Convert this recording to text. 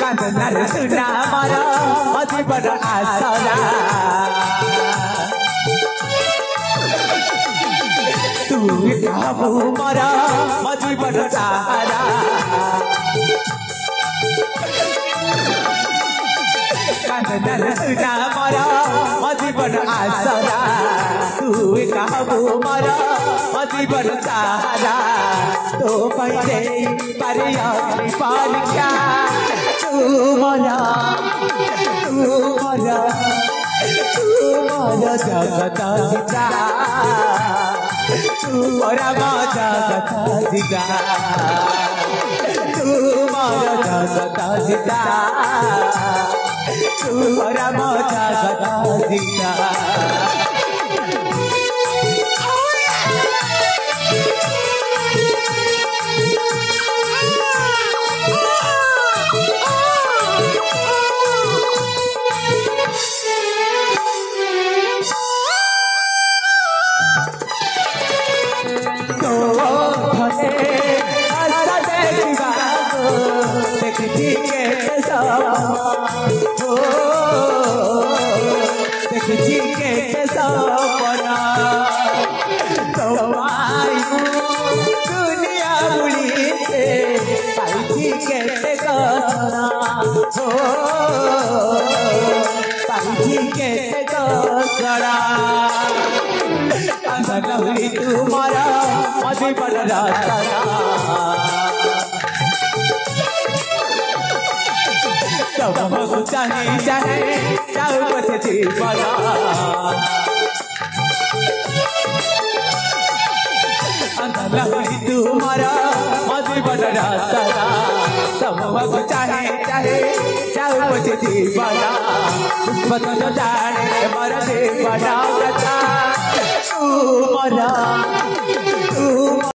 कांदनार सुना मारा जीवन आसरा तू काबू मारा जीवन सहारा कांदनार सुना मारा जीवन आसरा तू काबू मारा जीवन सहारा तो पैसे परिया पालिका तू मारा जगत जीता तू मोरा जगत जीता तू मोरा जगत जीता तू मोरा जगत जीता दुनिया बुढ़ी से पाई के तुम्हारा मधी बन सब चाहे चाहे चाहे बचे जीवन तुम्हारा मधी बन सब चाहे चाहे चाहे बचे जीवन बदल जाने मर जीवन तुम्हारा